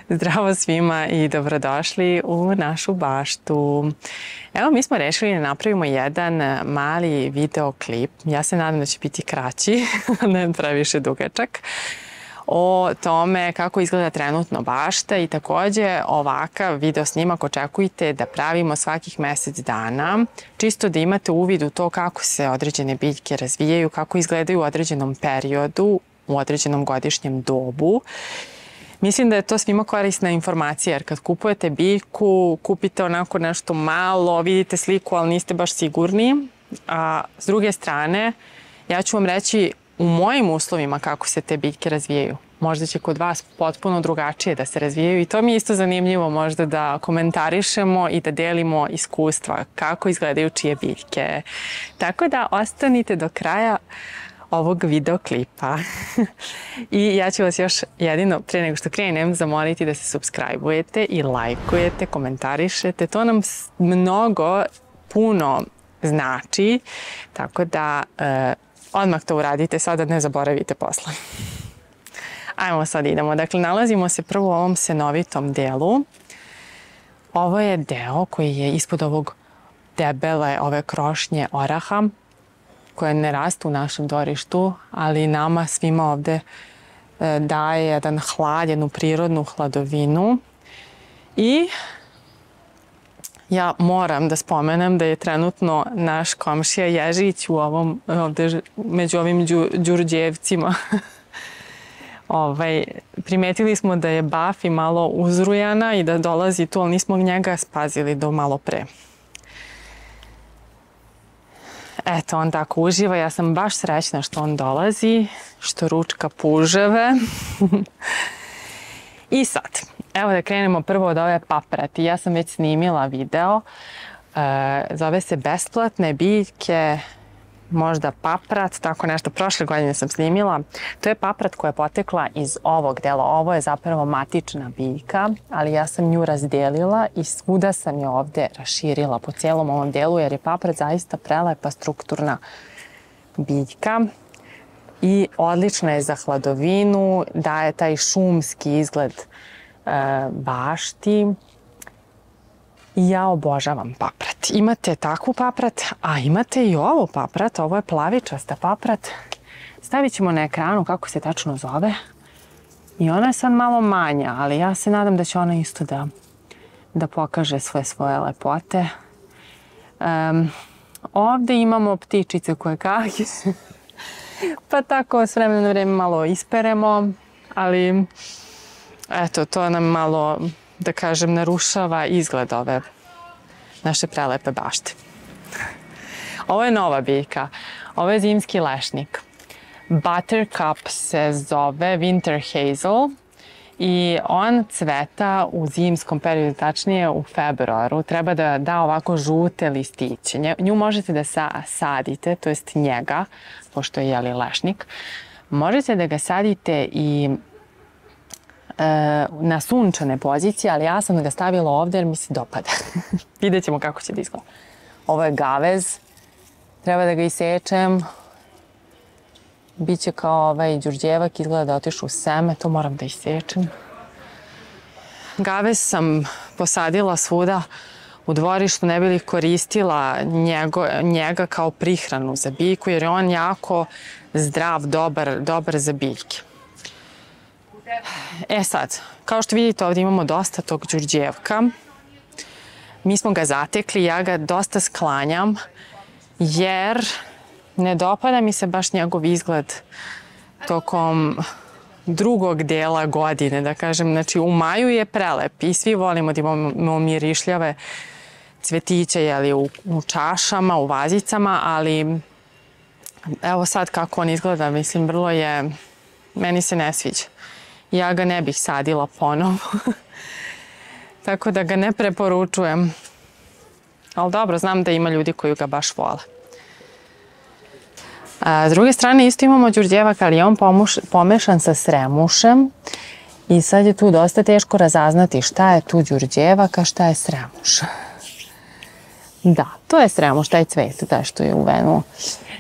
Zdravo svima i dobrodošli u našu baštu. Evo, mi smo rešili da napravimo jedan mali videoklip. Ja se nadam da će biti kraći, ne previše dugačak, o tome kako izgleda trenutno bašta i takođe ovakav video snimak očekujte da pravimo svakih mesec dana, čisto da imate uvid u to kako se određene biljke razvijaju, kako izgledaju u određenom periodu, u određenom godišnjem dobu. Mislim da je to svima korisna informacija, jer kad kupujete biljku, kupite onako nešto malo, vidite sliku, ali niste baš sigurni. A s druge strane, ja ću vam reći u mojim uslovima kako se te biljke razvijaju. Možda će kod vas potpuno drugačije da se razvijaju i to mi je isto zanimljivo možda da komentarišemo i da delimo iskustva kako izgledaju čije biljke. Tako da ostanite do kraja ovog videoklipa. I ja ću vas još jedino, pre nego što krenem, zamoliti da se subscribe-ujete i lajkujete, komentarišete. To nam puno znači, tako da odmah to uradite sada, ne zaboravite posle. Ajmo sad idemo. Dakle, nalazimo se prvo u ovom senovitom delu. Ovo je deo koji je ispod ovog debele, ove krošnje oraha, koje ne rastu u našem dvorištu, ali nama svima ovde daje jedan hlad, jednu prirodnu hladovinu. I ja moram da spomenem da je trenutno naš komšija Ježić u ovom, ovde, među ovim đurđevcima. Primetili smo da je Buffy malo uzrujana i da dolazi tu, ali nismo njega spazili do malo pre. Eto, on tako uživa. Ja sam baš srećna što on dolazi, što ručka puževe. I sad, evo da krenemo prvo od ove paprati. Ja sam već snimila video. Zove se Besplatne biljke, možda paprat, tako nešto. Prošle godine sam snimila. To je paprat koja je potekla iz ovog dela. Ovo je zapravo matična biljka, ali ja sam nju razdelila i svuda sam je ovde raširila po cijelom ovom delu, jer je paprat zaista prelepa strukturna biljka i odlična je za hladovinu, daje taj šumski izgled bašti. I ja obožavam paprat. Imate takvu paprat, a imate i ovo paprat. Ovo je plavičasta paprat. Stavit ćemo na ekranu kako se tačno zove. I ona je sad malo manja, ali ja se nadam da će ona isto da pokaže sve svoje lepote. Ovde imamo ptičice koje kakve. Pa tako s vremena na vreme malo isperemo, ali eto, to nam malo, da kažem, narušava izgled ove naše prelepe bašte. Ovo je nova biljka. Ovo je zimski lešnik. Buttercup se zove, Winter Hazel, i on cveta u zimskom periodu, tačnije u februaru. Treba da da ovako žute listiće. Nju možete da sadite, to jest njega, pošto je lešnik. Možete da ga sadite i na sunčane pozicije, ali ja sam ga stavila ovde jer mi se dopada. Vidjet ćemo kako će da izgleda. Ovo je gavez. Treba da ga isečem. Biće kao ovaj đurđevak, izgleda da otišu u seme, to moram da isečem. Gavez sam posadila svuda u dvorištu, ne bi li koristila njega kao prihranu za biljku, jer je on jako zdrav, dobar za biljke. E sad, kao što vidite, ovdje imamo dosta tog đurđevka. Mi smo ga zatekli, ja ga dosta sklanjam, jer ne dopada mi se baš njegov izgled tokom drugog dela godine, da kažem. Znači, u maju je prelep i svi volimo da imamo mirišljave cvetiće u čašama, u vazicama, ali evo sad kako on izgleda, mislim, vrlo je, meni se ne sviđa. Ja ga ne bih sadila ponovo, tako da ga ne preporučujem. Ali dobro, znam da ima ljudi koji ga baš vole. S druge strane isto imamo đurđevak, ali je on pomešan sa sremušem i sad je tu dosta teško razaznati šta je tu đurđevak, a šta je sremuš. Da, to je sremuš, taj cvet, taj što je u venu.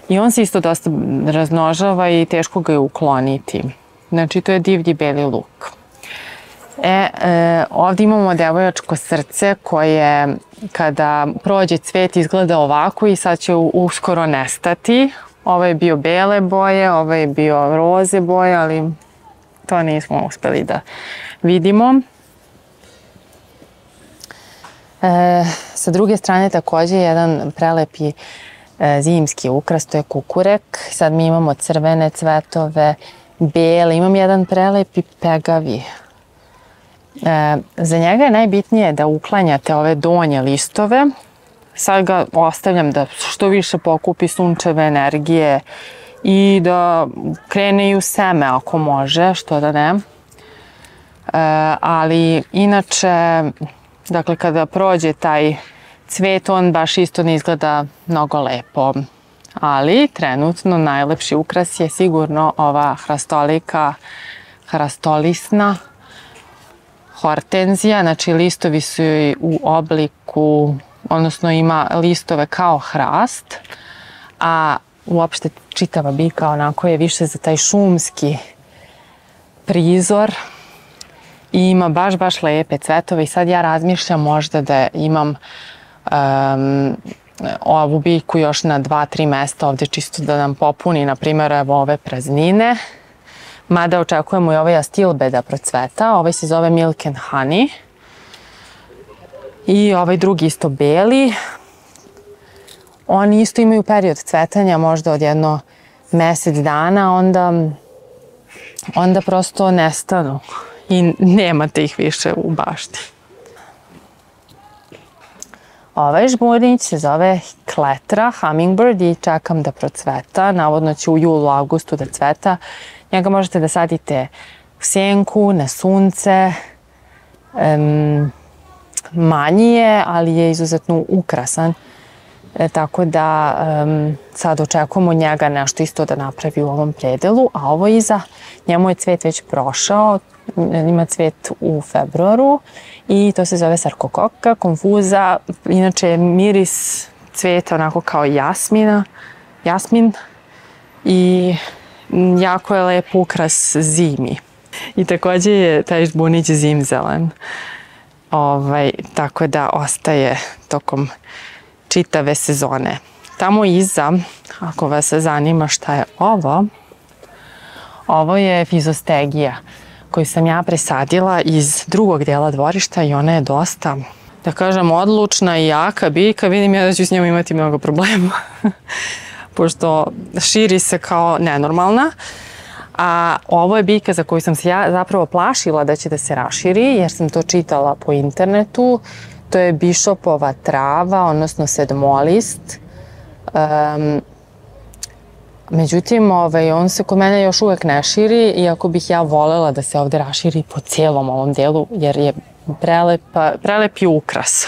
I on se isto dosta razmnožava i teško ga je ukloniti. Znači, to je divlji beli luk. Ovdje imamo devojačko srce koje kada prođe cvet izgleda ovako i sad će uskoro nestati. Ovo je bio bele boje, ovo je bio roze boje, ali to nismo uspeli da vidimo. Sa druge strane također jedan prelepi zimski ukras, to je kukurek. Sad mi imamo crvene cvetove, bele, imam jedan prelepi pegavi. Za njega je najbitnije da uklanjate ove donje listove. Sad ga ostavljam da što više pokupi sunčeve energije i da krene i u seme ako može, što da ne. Ali inače, dakle kada prođe taj cvet, on baš isto ne izgleda mnogo lepo. Ali trenutno najlepši ukras je sigurno ova hrastolika, hrastolisna hortenzija. Znači listovi su joj u obliku, odnosno ima listove kao hrast, a uopšte čitava biljka onako je više za taj šumski prizor i ima baš lepe cvetove i sad ja razmišljam možda da imam ovu biljku još na 2-3 mesta ovdje čisto da nam popuni, na primjer, evo ove praznine. Mada očekujemo i ovaj astilbe da procveta. Ovaj se zove Milk and Honey. I ovaj drugi isto beli. Oni isto imaju period cvetanja, možda od jedno mjesec dana, onda prosto nestanu i nemate ih više u bašti. Ovaj žbunić se zove kletra, hummingbird, i čekam da procveta. Navodno će u julu, augustu da cveta. Njega možete da sadite u sjenku, na sunce. Manji je, ali je izuzetno ukrasan. Tako da sad očekujemo njega nešto isto da napravi u ovom predelu. A ovo iza, njemu je cvet već prošao. Ima cvet u februaru i to se zove sarkokoka, konfuza. Inače je miris cveta onako kao jasmin i jako je lep ukras zimi. I također je taj žbunić zimzelen. Tako da ostaje tokom čitave sezone. Tamo iza, ako vas zanima šta je ovo je fizostegija koju sam ja presadila iz drugog dijela dvorišta i ona je dosta, da kažem, odlučna i jaka biljka. Vidim ja da ću s njom imati mnogo problema, pošto širi se kao nenormalna. A ovo je biljka za koju sam se ja zapravo plašila da će da se raširi, jer sam to čitala po internetu. To je bišopova trava, odnosno sedmolist. Međutim, on se kod mene još uvek ne širi, iako bih ja volela da se ovde raširi po cijelom ovom delu, jer je prelepi ukras.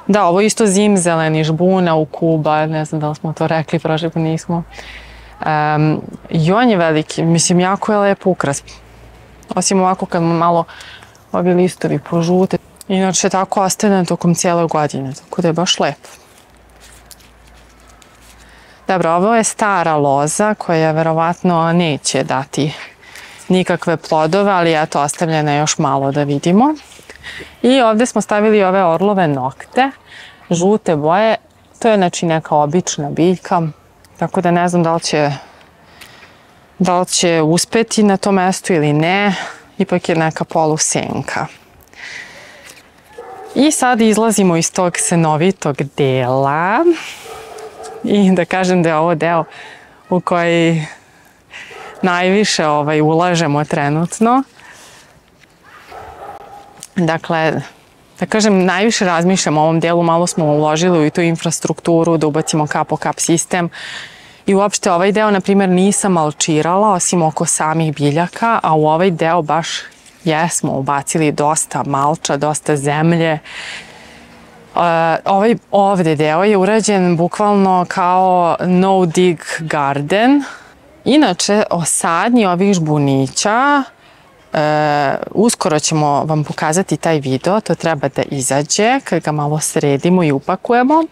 Da, ovo je isto zimzeleni žbuna u Kuba, ne znam da li smo to rekli, prošli pa nismo. I on je veliki, mislim, jako je lep ukras. Osim ovako kad malo ovi listovi požute. Inače, tako ostane tokom cijele godine, tako da je baš lepo. Dobro, ovo je stara loza koja verovatno neće dati nikakve plodove, ali eto, ostavljena je još malo da vidimo. I ovdje smo stavili ove orlove nokte, žute boje. To je znači neka obična biljka, tako da ne znam da li će uspeti na tom mestu ili ne. Ipak je neka polusenka. I sad izlazimo iz tog senovitog dela. I da kažem da je ovo deo u koji najviše ulažemo trenutno. Dakle, da kažem, najviše razmišljamo o ovom delu, malo smo uložili u tu infrastrukturu, da ubacimo kap po kap sistem. I uopšte ovaj deo, na primjer, nisam malčirala, osim oko samih biljaka, a u ovaj deo baš jesmo ubacili dosta malča, dosta zemlje. Ovaj ovdje deo je urađen bukvalno kao no-dig garden. Inače, o sadnji ovih žbunića, uskoro ćemo vam pokazati taj video, to treba da izađe kad ga malo sredimo i upakujemo.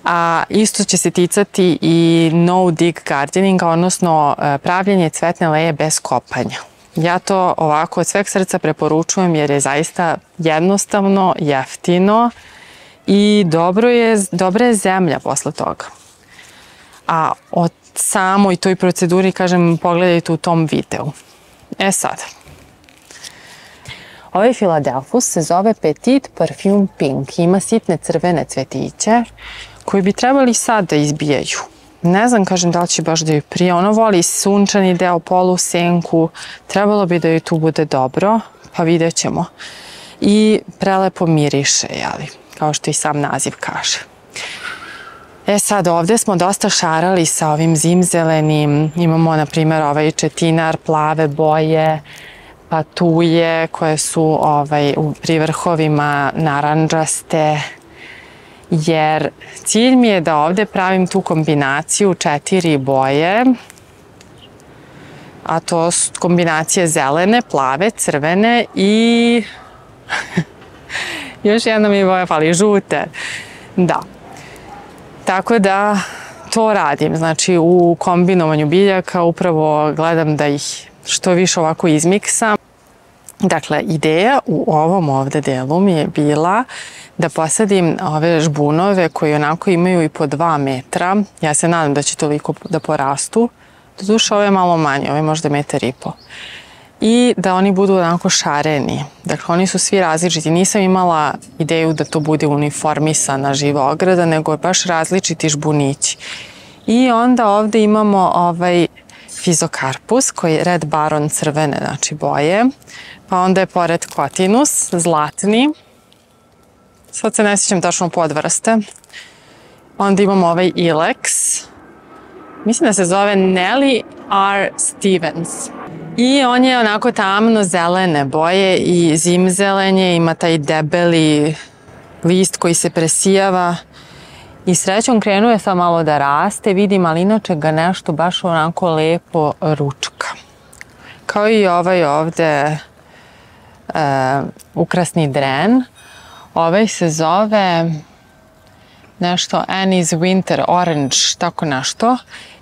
A isto će se ticati i no-dig gardeninga, odnosno pravljenje cvetne leje bez kopanja. Ja to ovako od sveg srca preporučujem jer je zaista jednostavno, jeftino i dobra je zemlja posle toga. A o samoj toj proceduri, kažem, pogledajte u tom videu. Sad. Ovaj Philadelphus se zove Petit Parfum Pink. Ima sitne crvene cvetiće koji bi trebali sad da izbijaju. Ne znam, kažem, da li će baš da joj prije. Ono voli sunčani deo, polusenku. Trebalo bi da joj tu bude dobro, pa vidjet ćemo. I prelepo miriše, jeli, kao što i sam naziv kaže. Sad ovde smo dosta šarali sa ovim zimzelenim. Imamo, na primjer, ovaj četinar, plave boje, patuje koje su pri vrhovima naranđaste. Jer cilj mi je da ovde pravim tu kombinaciju 4 boje, a to su kombinacije zelene, plave, crvene i još jedna mi boja fali, žute. Da. Tako da to radim. Znači u kombinovanju biljaka upravo gledam da ih što više ovako izmiksam. Dakle, ideja u ovom ovde delu mi je bila da posadim ove žbunove koji onako imaju i po 2 metra. Ja se nadam da će toliko da porastu. Doduše, ovo je malo manje, ovo je možda 1,5 metra. I da oni budu onako šareni. Dakle, oni su svi različiti. Nisam imala ideju da to bude uniformisana živa ograda, nego baš različiti žbunići. I onda ovde imamo ovaj Physocarpus, koji je Red Baron crvene, znači boje. Pa onda je pored Cotinus, zlatni. Sad se ne sjećam tačno podvrste. Onda imamo ovaj Ilex. Mislim da se zove Nellie R. Stevens. I on je onako tamno zelene boje i zimzelenje, ima taj debeli list koji se presijava. I srećom krenuo je sad malo da raste, vidim, ali inače ga nešto baš onako lepo ručka. Kao i ovaj ovde ukrasni dren. Ovaj se zove nešto Annie's Winter Orange, tako nešto.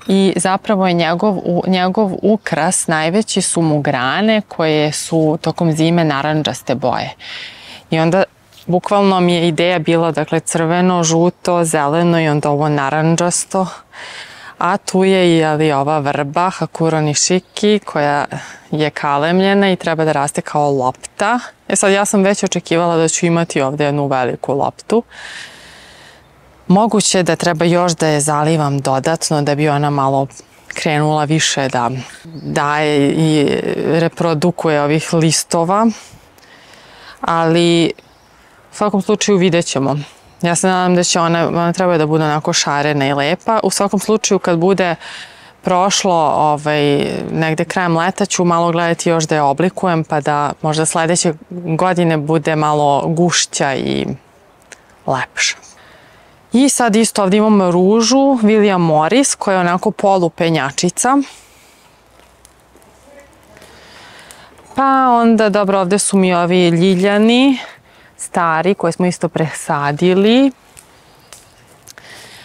I zapravo je njegov ukras, najveći su mu grane koje su tokom zime naranđaste boje. I onda bukvalno mi je ideja bila, dakle, crveno, žuto, zeleno i onda ovo naranđasto. A tu je i ova vrba Hakuro Nishiki koja je kalemljena i treba da raste kao lopta. Sad ja sam već očekivala da ću imati ovde jednu veliku loptu. Moguće da treba još da je zalivam dodatno da bi ona malo krenula više da daje i reprodukuje ovih listova. Ali u svakom slučaju vidjet ćemo. Ja se nadam da će ona treba da bude onako šarena i lepa. U svakom slučaju kad bude prošlo negde krajem leta ću malo gledati još da je oblikujem pa da možda sledeće godine bude malo gušća i lepša. I sad isto ovdje imamo ružu William Morris koja je onako polupenjačica. Pa onda, dobro, ovdje su mi ovi ljiljani stari koje smo isto presadili.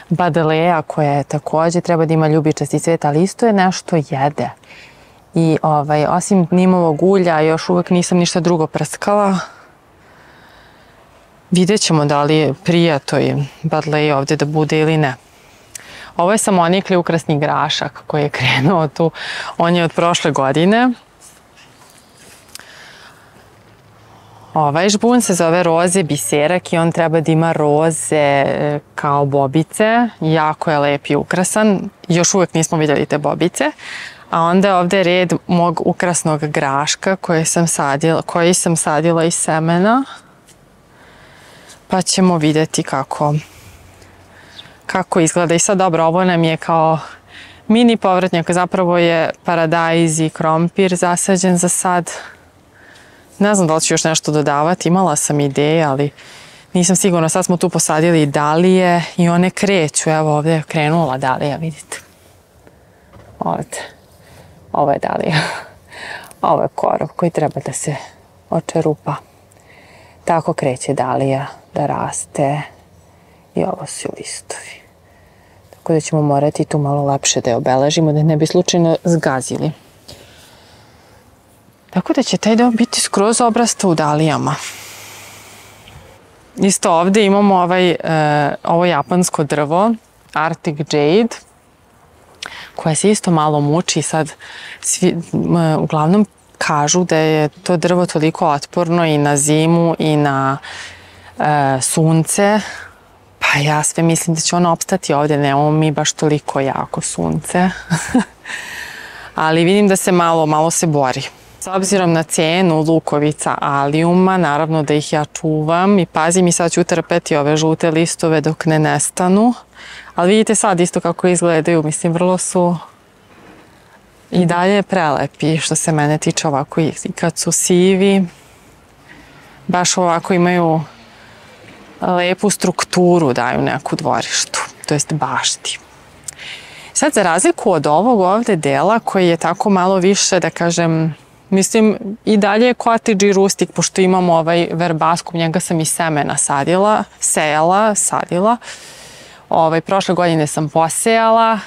Badeleja koja je također, treba da ima ljubičasti cvet, ali isto je nešto jede. I osim nimovog ulja još uvek nisam ništa drugo prskala. Vidjet ćemo da li prija toj badeleji ovdje da bude ili ne. Ovo je samonikli ukrasni grašak koji je krenuo tu. On je od prošle godine. Ovaj žbun se zove roze biserak i on treba da ima roze kao bobice. Jako je lep i ukrasan. Još uvek nismo vidjeli te bobice. A onda je ovdje red mog ukrasnog graška koji sam sadila iz semena. Pa ćemo vidjeti kako izgleda. I sad dobro, ovo nam je kao mini povrtnjak. Zapravo je paradajz i krompir zasađen za sad. Ne znam da li ću još nešto dodavati, imala sam ideje, ali nisam sigurna. Sad smo tu posadili dalije i one kreću. Evo ovdje je krenula dalija, vidite. Ovdje. Ovo je dalija. Ovo je korov koji treba da se očerupa. Tako kreće dalija da raste i ovo su listovi. Tako da ćemo morati tu malo lepše da je obeležimo, da ne bi slučajno zgazili. Tako da će taj deo biti skroz obrasta u dalijama. Isto ovde imamo ovo japansko drvo, Arctic Jade, koja se isto malo muči. Sad svi uglavnom kažu da je to drvo toliko otporno i na zimu i na sunce. Pa ja sve mislim da će ono opstati ovde, nemamo mi baš toliko jako sunce. Ali vidim da se malo se bori. S obzirom na cenu lukovica alijuma, naravno da ih ja čuvam i pazim i sad ću utrpeti ove žute listove dok ne nestanu. Ali vidite sad isto kako izgledaju, mislim vrlo su i dalje prelepi što se mene tiče ovako i kad su sivi. Baš ovako imaju lepu strukturu, daju neku dvorištu, to jest bašti. Sad za razliku od ovog ovde dela koji je tako malo više, da kažem, mislim i dalje je cottage i rustik, pošto imam ovaj verbaskum, njega sam i semena sadila. Prošle godine sam posejala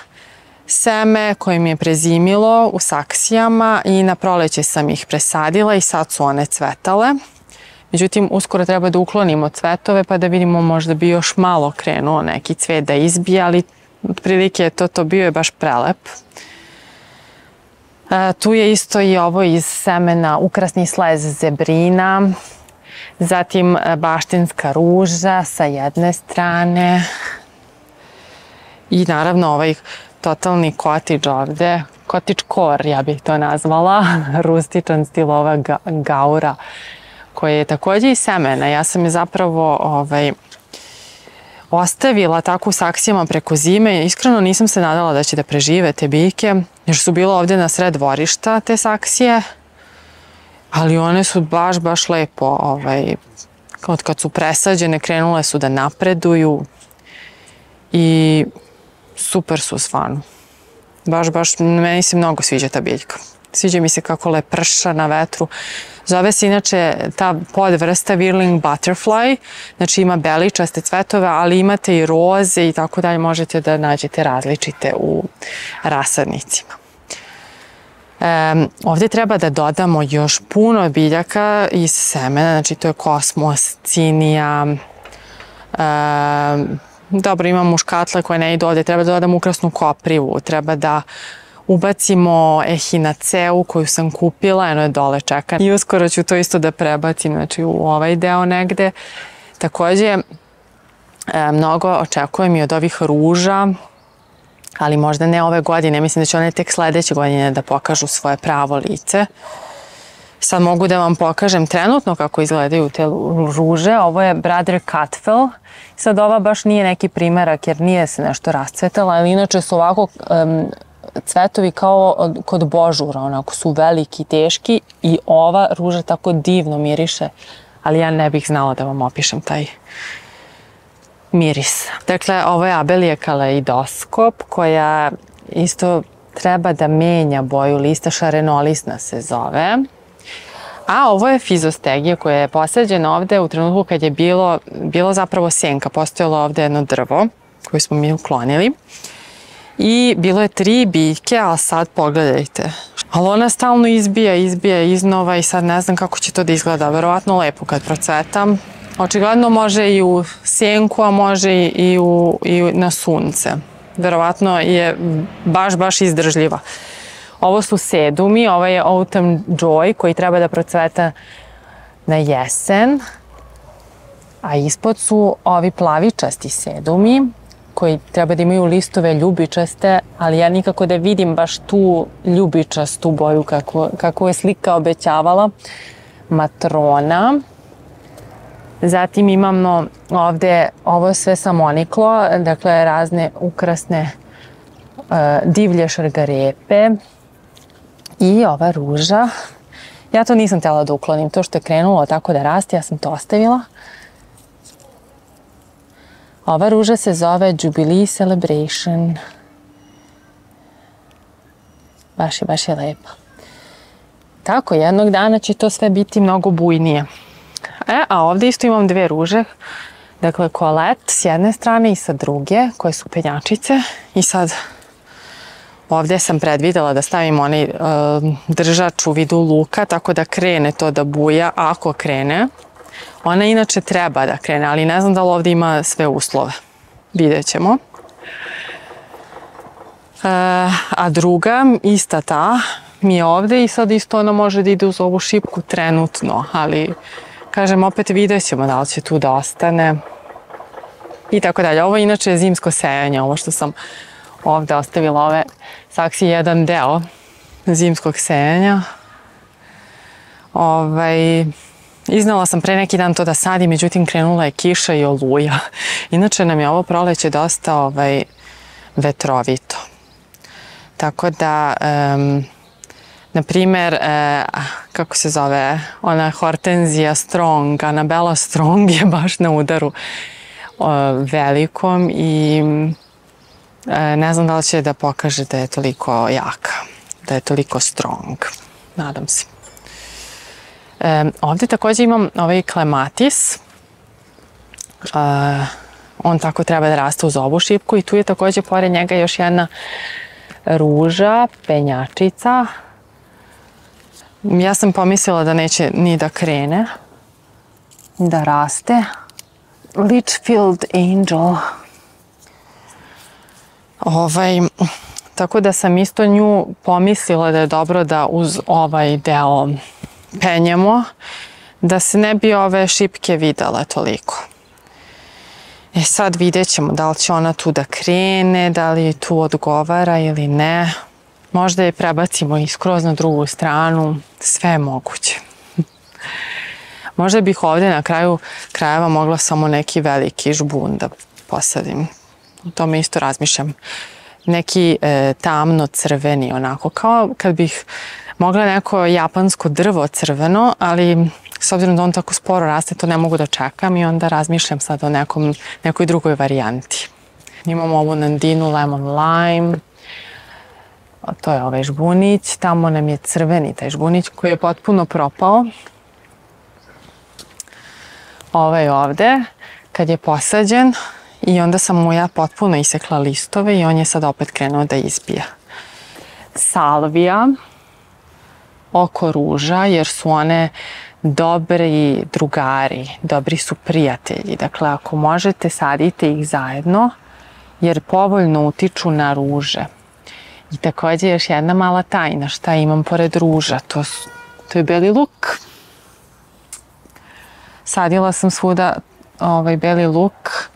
seme koje mi je prezimilo u saksijama i na proleće sam ih presadila i sad su one cvetale. Međutim, uskoro treba da uklonimo cvetove pa da vidimo možda bi još malo krenuo neki cvet da izbije, ali otprilike je to bio je baš prelep. Tu je isto i ovo iz semena ukrasni slez zebrina, zatim baštinska ruža sa jedne strane i naravno ovaj totalni cottage ovde, cottage core ja bih to nazvala, rustičan stil ova gaura koja je takođe iz semena. Ja sam je zapravo ostavila tako u saksijama preko zime. Iskreno nisam se nadala da će da prežive te biljke, jer su bilo ovde na sred dvorišta te saksije, ali one su baš lepo, od kad su presađene krenule su da napreduju i super su stvarno. Baš, meni se mnogo sviđa ta biljka. Sviđa mi se kako leprša na vetru. Zove se inače ta podvrsta Whirling Butterfly, znači ima beličaste cvetove, ali imate i roze i tako dalje, možete da nađete različite u rasadnicima. Ovde treba da dodamo još puno biljaka iz semena, znači to je kosmos, cinija, dobro imam muškatle koje ne idu ovde, treba da dodam ukrasnu koprivu, treba da ubacimo ehinaceu koju sam kupila, eno je dole čeka i uskoro ću to isto da prebacim, znači u ovaj deo negde. Takođe, mnogo očekujem i od ovih ruža, ali možda ne ove godine, mislim da će one tek sledeće godine da pokažu svoje pravo lice. Sad mogu da vam pokažem trenutno kako izgledaju te ruže. Ovo je Brother Cutfell. Sad ova baš nije neki primerak jer nije se nešto rascvetala, ali inače su ovako cvetovi kao kod božura, onako su veliki, teški i ova ruža tako divno miriše, ali ja ne bih znala da vam opišem taj miris. Dakle, ovo je Abelija kaleidoskop koja isto treba da menja boju lista, šarenolisna se zove. A ovo je fizostegija koja je posađena ovde u trenutku kad je bilo zapravo senka. Postojalo ovde jedno drvo koje smo mi uklonili. I bilo je 3 biljke, ali sad pogledajte. Ali ona stalno izbija iznova i sad ne znam kako će to da izgleda. Verovatno lepo kad procvetam. Očigledno može i u senku, a može i na sunce. Verovatno je baš izdržljiva. Ovo su sedumi, ovo je Autumn Joy koji treba da procveta na jesen. A ispod su ovi plavičasti sedumi koji treba da imaju listove ljubičaste, ali ja nikako da vidim baš tu ljubičastu boju kako je slika obećavala. Matrona. Zatim imamo ovde, ovo sve samoniklo, dakle razne ukrasne divlje šargarepe i ova ruža. Ja to nisam htjela da uklonim, to što je krenulo tako da raste, ja sam to ostavila. Ova ruža se zove Jubilee Celebration. Baš je lepa. Tako, jednog dana će to sve biti mnogo bujnije. A ovde isto imam 2 ruže. Dakle, Colette s jedne strane i sa druge, koje su penjačice. I sad Ovdje sam predvidela da stavim onaj držač u vidu luka, tako da krene to da buja, ako krene. Ona inače treba da krene, ali ne znam da li ovdje ima sve uslove. Vidjet ćemo. A druga, ista ta, mi je ovdje i sad isto ona može da ide uz ovu šipku trenutno, ali kažem opet vidjet ćemo da li će tu da ostane i tako dalje. Ovo je inače zimsko sejanje, ovo što sam ovdje ostavila, ove saksije, jedan deo zimskog sejanja. Iznala sam pre neki dan to da sadim, međutim krenula je kiša i oluja. Inače nam je ovo proleće dosta vetrovito. Tako da, na primjer, kako se zove, ona Hortenzija Strong, Annabella Strong je baš na udaru velikom i ne znam da li će da pokaže da je toliko jaka, da je toliko strong. Nadam se. Ovdje također imam ovaj klematis. On tako treba da raste uz ovu šipku i tu je također pored njega još jedna ruža, penjačica. Ja sam pomislila da neće ni da krene, da raste. Litchfield Angel. Tako da sam isto nju pomislila da je dobro da uz ovaj deo penjemo, da se ne bi ove šipke videle toliko. Sad vidjet ćemo da li će ona tu da krene, da li tu odgovara ili ne. Možda je prebacimo i skroz na drugu stranu, sve je moguće. Možda bih ovdje na kraju krajeva mogla samo neki veliki žbun da posadim. O tome isto razmišljam. Neki tamno crveni, onako kao kad bih mogla neko japansko drvo crveno, ali s obzirom da on tako sporo raste, to ne mogu da čekam i onda razmišljam sad o nekoj drugoj varijanti. Imamo ovu Nandinu Lemon Lime, to je ovaj žbunić, tamo nam je crveni taj žbunić koji je potpuno propao. Ovaj ovde, kad je posađen i onda sam mu ja potpuno isekla listove i on je sad opet krenuo da izbija. Salvija, oko ruža, jer su one dobri drugari, dobri su prijatelji. Dakle, ako možete, sadite ih zajedno, jer povoljno utiču na ruže. I također još jedna mala tajna, šta imam pored ruža, to je beli luk. Sadila sam svuda beli luk,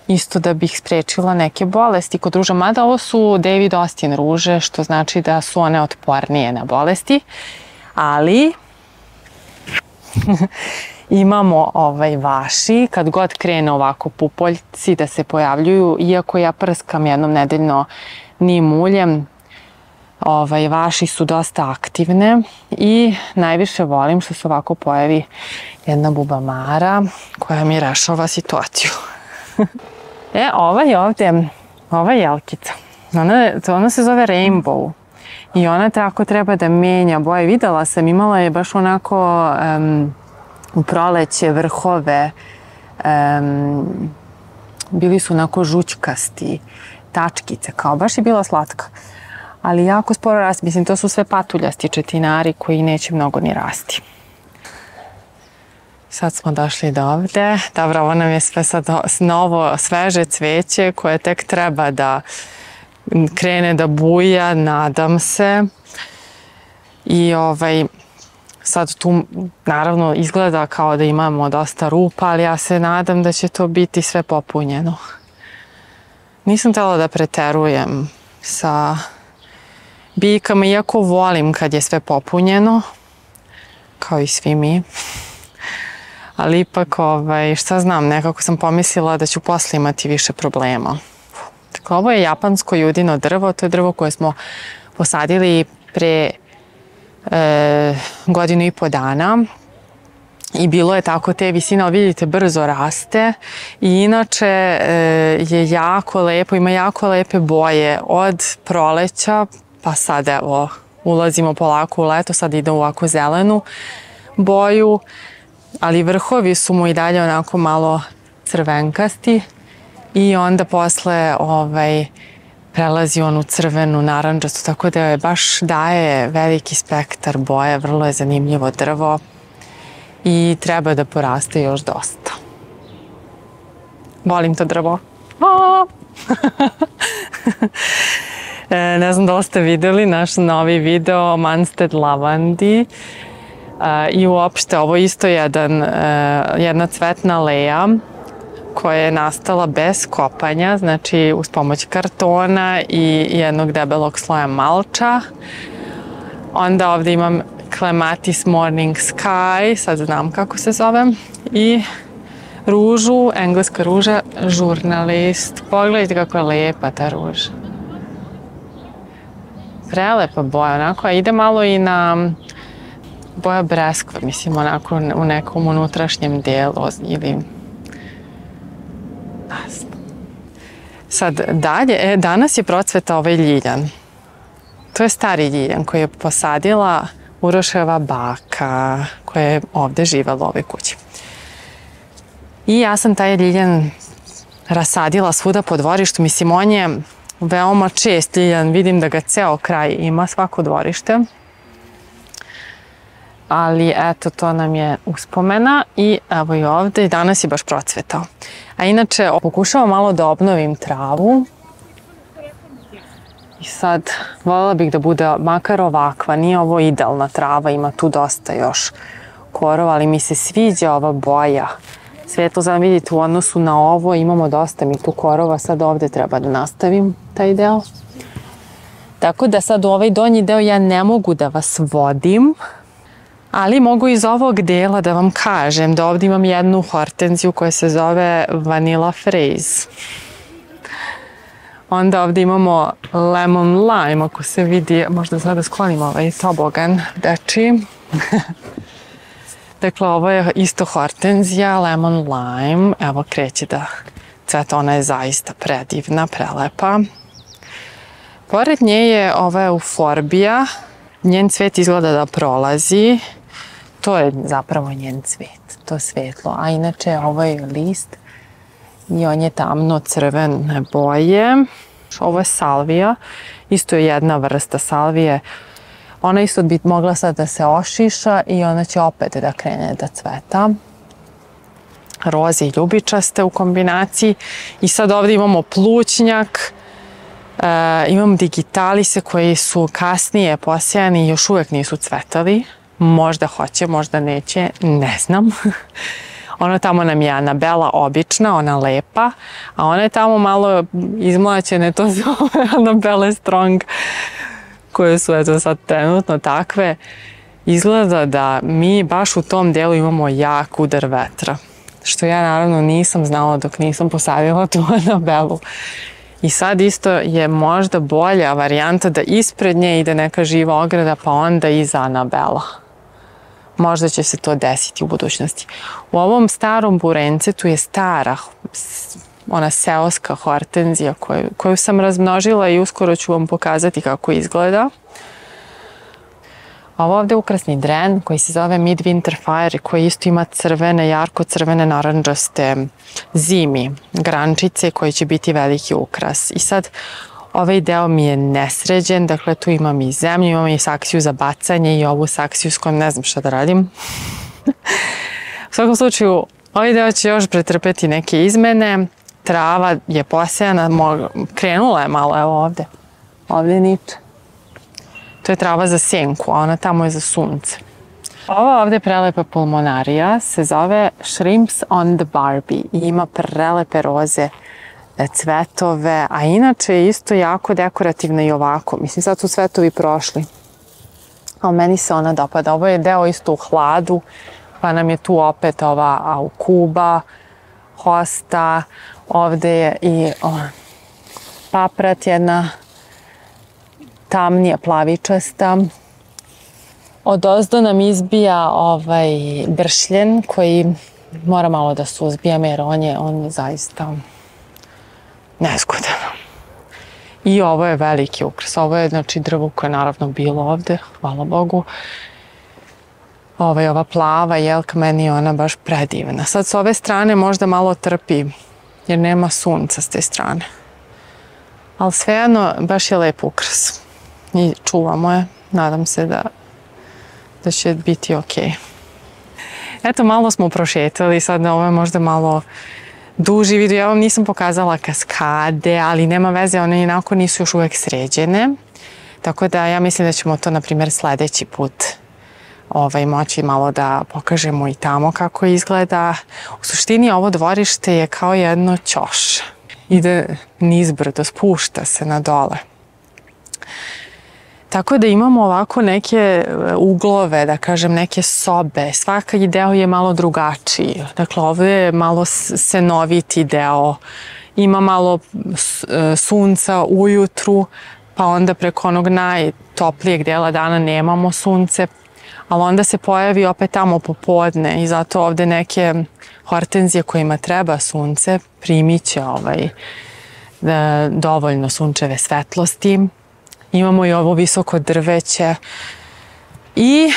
isto da bih sprečila neke bolesti kod ruža, mada ovo su David Austin ruže, što znači da su one otpornije na bolesti, ali imamo vaši, kad god krene ovako pupoljci da se pojavljuju, iako ja prskam jednom nedeljno nim uljem, vaši su dosta aktivne i najviše volim što se ovako pojavi jedna bubamara koja mi rešava situaciju. Ova je ovdje, ova jelkica, ona se zove Rainbow i ona tako treba da menja boje. Videla sam, imala je baš onako u proleće vrhove, bili su onako žućkasti, tačkice, kao baš je bila slatka. Ali jako sporo rasti, mislim, to su sve patuljasti četinari koji neće mnogo ni rasti. Sad smo došli do ovde. Dobro, ovo nam je sve sad novo, sveže cveće koje tek treba da krene da buja, nadam se. I sad tu naravno izgleda kao da imamo dosta rupa, ali ja se nadam da će to biti sve popunjeno. Nisam htjela da preterujem sa biljkama, iako volim kad je sve popunjeno, kao i svi mi. Ali ipak, šta znam, nekako sam pomislila da ću posle imati više problema. Dakle, ovo je japansko judino drvo, to je drvo koje smo posadili pre 1,5 godinu dana. I bilo je tako te visine, ali vidite, brzo raste i inače je jako lepo, ima jako lepe boje od proleća, pa sad evo ulazimo polako u leto, sad ide u ovako zelenu boju, ali vrhovi su mu i dalje onako malo crvenkasti i onda posle prelazi onu crvenu, narandžastu, tako da je baš daje veliki spektar boje, vrlo je zanimljivo drvo i treba da poraste još dosta. Volim to drvo. Ne znam da li ste videli naš novi video o Manstead lavandi i uopšte ovo isto jedna cvetna aleja koja je nastala bez kopanja, znači uz pomoć kartona i jednog debelog sloja malča. Onda ovdje imam Clematis Morning Sky, sad znam kako se zove, i ružu, engleska ruža, Journalist. Pogledajte kako je lepa ta ruža. Prelepa boja, onako, a ide malo i na boja breskva, mislim, onako u nekom unutrašnjem delu ili... Sad dalje, danas je procveta ovaj ljiljan. To je stari ljiljan koji je posadila Uroševa baka koja je ovde živela u ovoj kući. I ja sam taj ljiljan rasadila svuda po dvorištu. Mislim, on je veoma čest ljiljan. Vidim da ga ceo kraj ima, svako dvorište. Ali eto, to nam je uspomena i evo i ovde i danas je baš procvetao. A inače, pokušavam malo da obnovim travu. I sad, voljela bih da bude makar ovakva, nije ovo idealna trava, ima tu dosta još korova, ali mi se sviđa ova boja. Svetlo, sad vidite, u odnosu na ovo imamo dosta mi tu korova, sad ovde treba da nastavim taj deo. Tako da sad u ovaj donji deo ja ne mogu da vas vodim, ali mogu iz ovog dela da vam kažem da ovdje imam jednu hortenziju koja se zove Vanilla Fraise. Onda ovdje imamo Lemon Lime, ako se vidi, možda sada sklonim ovaj tobogan deči. Dakle, ovo je isto hortenzija, Lemon Lime, evo kreće da cveta, ona je zaista predivna, prelepa. Pored nje je ova Euphorbia, njen cvet izgleda da prolazi, to je zapravo njen cvet, to svetlo, a inače ovo je list i on je tamno crvene boje. Ovo je salvija, isto je jedna vrsta salvije, ona isto bi mogla sad da se ošiša i ona će opet da krene da cveta. Roze i ljubičaste u kombinaciji i sad ovdje imamo plućnjak, imam digitalise koji su kasnije posejani i još uvek nisu cvetali. Možda hoće, možda neće, ne znam. Ono tamo nam je Anabela obična, ona lepa, a ona je tamo malo izmlaćene, to zove Anabele Strong, koje su eto sad trenutno takve. Izgleda da mi baš u tom delu imamo jak udar vetra, što ja naravno nisam znala dok nisam posadila tu Anabelu. I sad isto je možda bolja varijanta da ispred nje ide neka živa ograda pa onda iza Anabela. Možda će se to desiti u budućnosti. U ovom starom burencetu je stara, ona seoska hortenzija koju sam razmnožila i uskoro ću vam pokazati kako izgleda. Ovo ovdje je ukrasni dren koji se zove Midwinter Fire, koji isto ima crvene, jarko crvene, naranđaste zimi grančice koji će biti veliki ukras. I sad ovaj deo mi je nesređen, dakle tu imam i zemlju, imam i saksiju za bacanje i ovu saksiju s kojom ne znam šta da radim. U svakom slučaju, ovaj deo će još pretrpeti neke izmene. Trava je posejana, krenula je malo, evo ovde. Ovde niče. To je trava za senku, a ona tamo je za sunce. Ova ovde prelepa pulmonarija se zove Shrimps on the Barbie i ima prelepe roze cvetove, a inače je isto jako dekorativna i ovako. Mislim, sad su cvetovi prošli, ali meni se ona dopada. Ovo je deo isto u hladu, pa nam je tu opet ova aukuba, hosta, ovde je i paprat jedna tamnija plavičasta. Odozdo nam izbija ovaj bršljen koji mora malo da suzbijam jer on je zaista nezgodan. I ovo je veliki ukras. Ovo je znači drvo koje je naravno bilo ovde, hvala Bogu. Ova plava jelka, meni je ona baš predivna. Sad s ove strane možda malo trpi jer nema sunca s te strane. ali svejedno baš je lep ukras i čuvamo je. Nadam se da će biti okej. Eto, malo smo prošetali, sad ovo je možda malo duži video. Ja vam nisam pokazala kaskade, ali nema veze, one inako nisu još uvek sređene. Tako da ja mislim da ćemo to, na primjer, sledeći put moći malo da pokažemo i tamo kako izgleda. U suštini ovo dvorište je kao jedno ćoš. Ide nizbrdo, spušta se na dole. Tako da imamo ovako neke uglove, da kažem, neke sobe. Svaki deo je malo drugačiji. Dakle, ovdje je malo senoviti deo. Ima malo sunca ujutru, pa onda preko onog najtoplijeg dela dana nemamo sunce. Ali onda se pojavi opet tamo popodne i zato ovdje neke hortenzije kojima treba sunce primiće dovoljno sunčeve svetlosti. Imamo i ovo visoko drveće i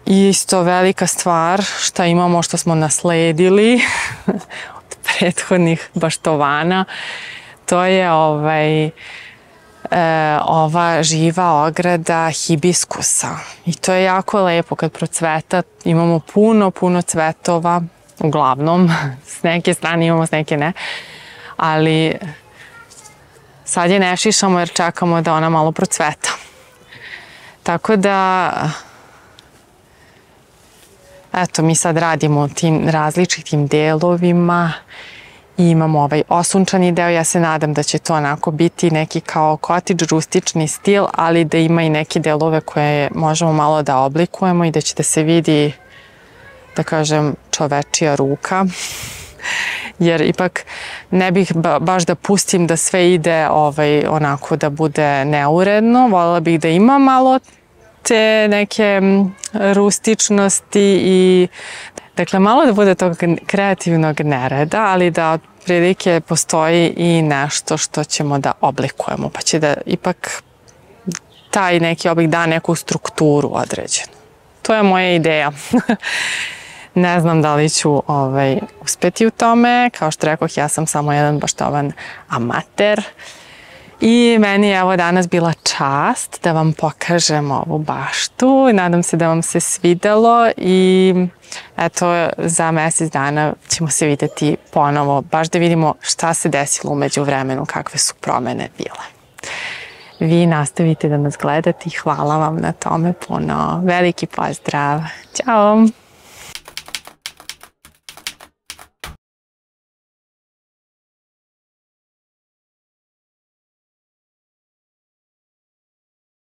isto velika stvar što imamo, što smo nasledili od prethodnih baštovana, to je ova živa ograda hibiskusa. I to je jako lepo kad procveta. Imamo puno cvetova, uglavnom. S neke strane imamo, s neke ne. Ali sad je ne šišamo jer čekamo da ona malo procveta. Tako da, eto, mi sad radimo u tim različitim delovima i imamo ovaj osunčani deo. Ja se nadam da će to onako biti neki kao cottage, rustični stil, ali da ima i neke delove koje možemo malo da oblikujemo i da će da se vidi, da kažem, čovečija ruka. Jer ipak ne bih baš da pustim da sve ide onako da bude neuredno. Voljela bih da ima malo te neke rustičnosti i dakle malo da bude tog kreativnog nereda, ali da otprilike postoji i nešto što ćemo da oblikujemo, pa će da ipak taj neki oblik da neku strukturu određenu. To je moja ideja. Ne znam da li ću uspeti u tome. Kao što rekoh, ja sam samo jedan baštovan amater. I meni je evo danas bila čast da vam pokažem ovu baštu. Nadam se da vam se svidelo i eto, za mjesec dana ćemo se vidjeti ponovo, baš da vidimo šta se desilo umeđu vremenu, kakve su promene bile. Vi nastavite da nas gledate i hvala vam na tome puno. Veliki pozdrav. Ćao!